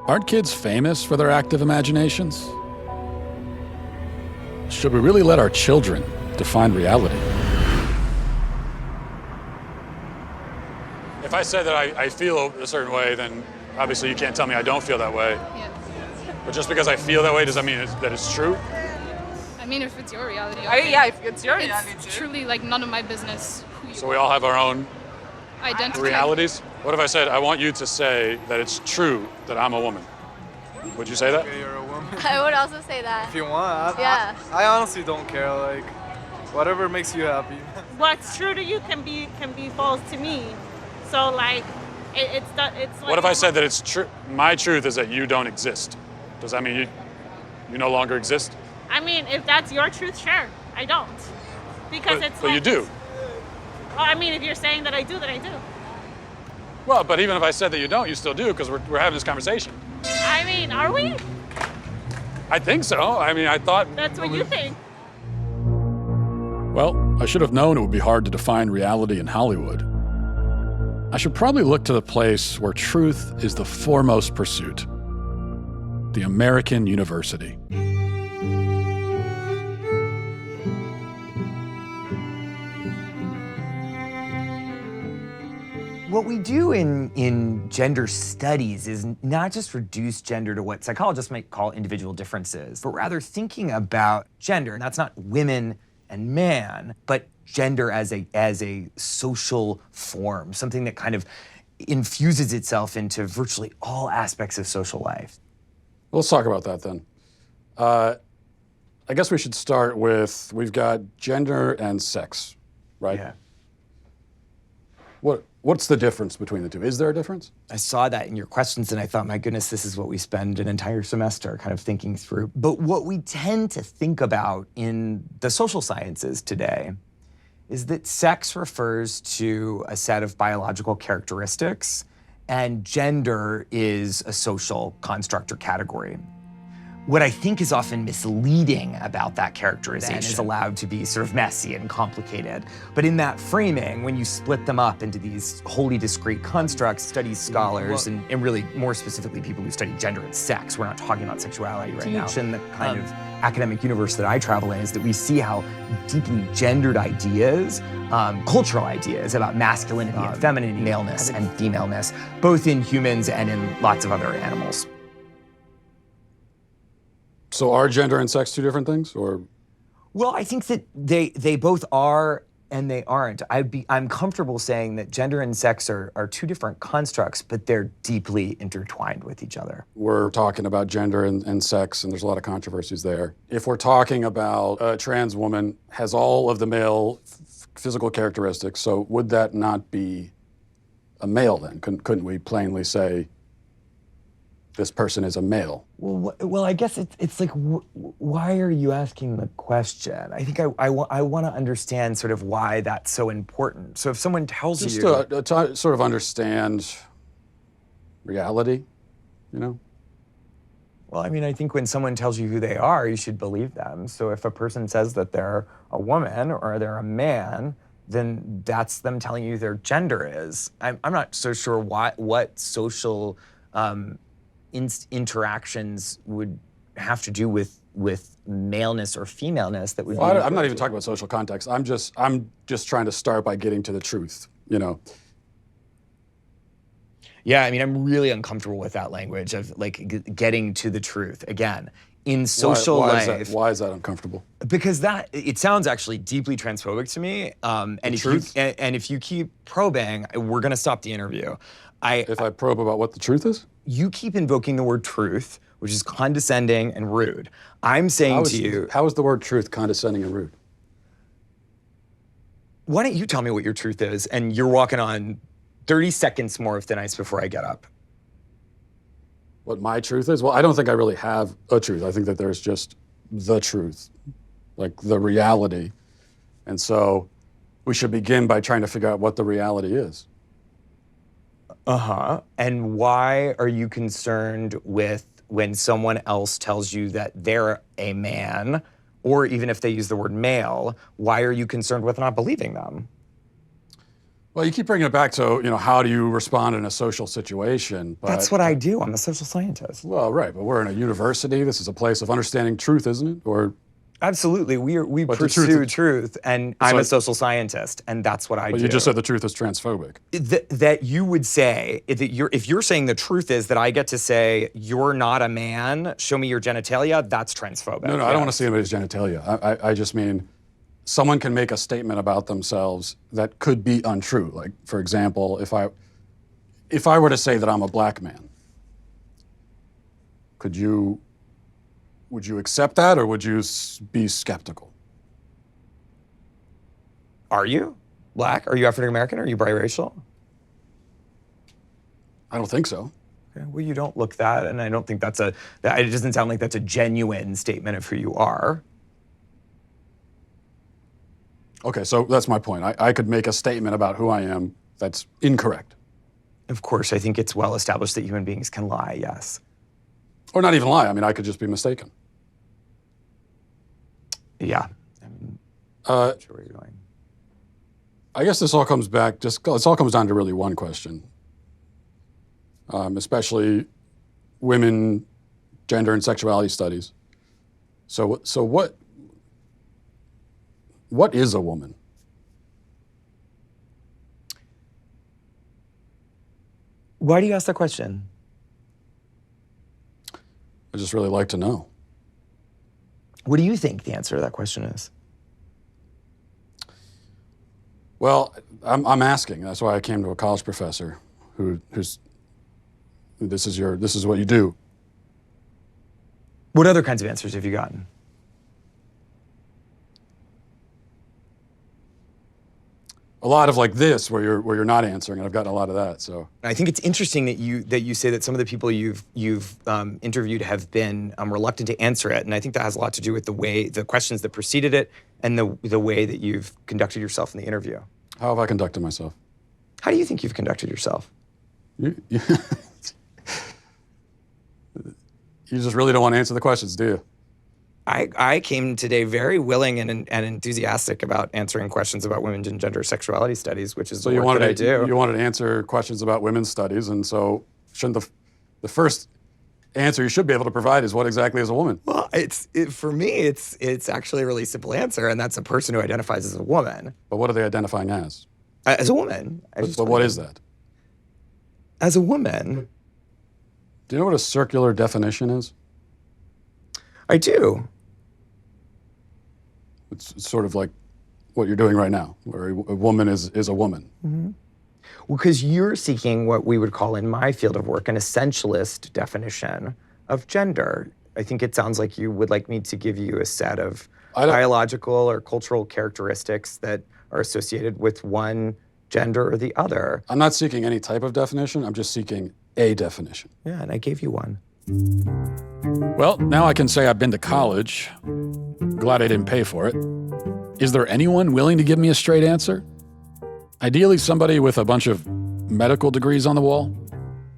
Aren't kids famous for their active imaginations? Should we really let our children define reality? If I said that I feel a certain way, then obviously you can't tell me I don't feel that way. Yeah. But just because I feel that way, does that mean that it's true? I mean, if it's your reality, Yeah, if it's your reality. it's truly like none of my business who you So we all have our own identity. realities? What if I said, I want you to say that it's true that I'm a woman? Would you say that? Okay, you're a woman. I would also say that. If you want. Yeah. I honestly don't care. Like, whatever makes you happy. What's true to you can be false to me. So like, it's like. What if I said that it's true? My truth is that you don't exist. Does that mean you no longer exist? I mean, if that's your truth, sure. I don't, because it's. But you do. Well, I mean, if you're saying that I do, then I do. Well, but even if I said that you don't, you still do, because we're having this conversation. I mean, are we? I think so. I mean, I thought. That's what you think. Well, I should have known it would be hard to define reality in Hollywood. I should probably look to the place where truth is the foremost pursuit, the American university. What we do in gender studies is not just reduce gender to what psychologists might call individual differences, but rather thinking about gender, and that's not women and man, but gender as a social form, something that kind of infuses itself into virtually all aspects of social life. Let's talk about that then. I guess we should start with, we've got gender and sex, right? Yeah. What's the difference between the two? Is there a difference? I saw that in your questions and I thought, my goodness, this is what we spend an entire semester kind of thinking through. But what we tend to think about in the social sciences today is that sex refers to a set of biological characteristics and gender is a social construct or category. What I think is often misleading about that characterization is allowed to be sort of messy and complicated. But in that framing, when you split them up into these wholly discrete constructs, studies scholars, and really more specifically people who study gender and sex, we're not talking about sexuality right now. In the kind of academic universe that I travel in is that we see how deeply gendered ideas, cultural ideas about masculinity and femininity, maleness and femaleness, both in humans and in lots of other animals. So are gender and sex two different things, or? Well, I think that they both are and they aren't. I'm comfortable saying that gender and sex are two different constructs, but they're deeply intertwined with each other. We're talking about gender and sex, and there's a lot of controversies there. If we're talking about a trans woman has all of the male physical characteristics, so would that not be a male then? Couldn't we plainly say this person is a male? Well, I guess it's like, why are you asking the question? I think I want to understand sort of why that's so important. So if someone tells you... Just to sort of understand reality, you know? Well, I mean, I think when someone tells you who they are, you should believe them. So if a person says that they're a woman or they're a man, then that's them telling you their gender is. I'm not so sure what social interactions would have to do with maleness or femaleness that would be. I'm not even talking about social context. I'm just trying to start by getting to the truth, you know? Yeah, I mean, I'm really uncomfortable with that language of like getting to the truth. Again, in social life. Why is that uncomfortable? Because it sounds actually deeply transphobic to me. And if you keep probing, we're gonna stop the interview. If I probe about what the truth is? You keep invoking the word truth, which is condescending and rude. I'm saying to you... How is the word truth condescending and rude? Why don't you tell me what your truth is, and you're walking on 30 seconds more of thin ice before I get up. What my truth is? Well, I don't think I really have a truth. I think that there's just the truth, like the reality. And so we should begin by trying to figure out what the reality is. Uh-huh. And why are you concerned with when someone else tells you that they're a man, or even if they use the word male, why are you concerned with not believing them? Well, you keep bringing it back to, how do you respond in a social situation? But, That's what I do. I'm a social scientist. Well, right, but we're in a university. This is a place of understanding truth, isn't it? Or Absolutely. We But the pursue truth- truth, and I'm like- a social scientist, and that's what I do. but you just said the truth is transphobic. That you would say that if you're saying the truth is that I get to say you're not a man, show me your genitalia, that's transphobic. No, I don't want to see anybody's genitalia. I just mean someone can make a statement about themselves that could be untrue. Like, for example, if I were to say that I'm a black man, would you accept that, or would you be skeptical? Are you black? Are you African American? Are you biracial? I don't think so. Okay, well, you don't look that, and I don't think it doesn't sound like that's a genuine statement of who you are. Okay, so that's my point. I could make a statement about who I am that's incorrect. Of course, I think it's well established that human beings can lie, yes. Or not even lie. I mean, I could just be mistaken. Yeah. I mean, Uh, sure where you're going. I guess this all comes back, it all comes down to really one question. Especially women, gender, and sexuality studies. So what is a woman? Why do you ask that question? I just really like to know. What do you think the answer to that question is? Well, I'm asking. That's why I came to a college professor who's this is what you do. What other kinds of answers have you gotten? A lot of like this, where you're not answering, and I've gotten a lot of that. So I think it's interesting that you say that some of the people you've interviewed have been reluctant to answer it, and I think that has a lot to do with the questions that preceded it, and the way that you've conducted yourself in the interview. how have I conducted myself? How do you think you've conducted yourself? You just really don't want to answer the questions, do you? I came today very willing and enthusiastic about answering questions about women's and gender sexuality studies, which is So the you work wanted that I do. You wanted to answer questions about women's studies, and so shouldn't the first answer you should be able to provide is what exactly is a woman? Well, for me, it's actually a really simple answer, and that's a person who identifies as a woman. But what are they identifying as? As a woman. But what is that? As a woman. Do you know what a circular definition is? I do. It's sort of like what you're doing right now, where a woman is a woman. Well, because you're seeking what we would call in my field of work an essentialist definition of gender. I think it sounds like you would like me to give you a set of biological or cultural characteristics that are associated with one gender or the other. I'm not seeking any type of definition. I'm just seeking a definition. Yeah, and I gave you one. Well, now I can say I've been to college. Glad I didn't pay for it. Is there anyone willing to give me a straight answer? Ideally, somebody with a bunch of medical degrees on the wall.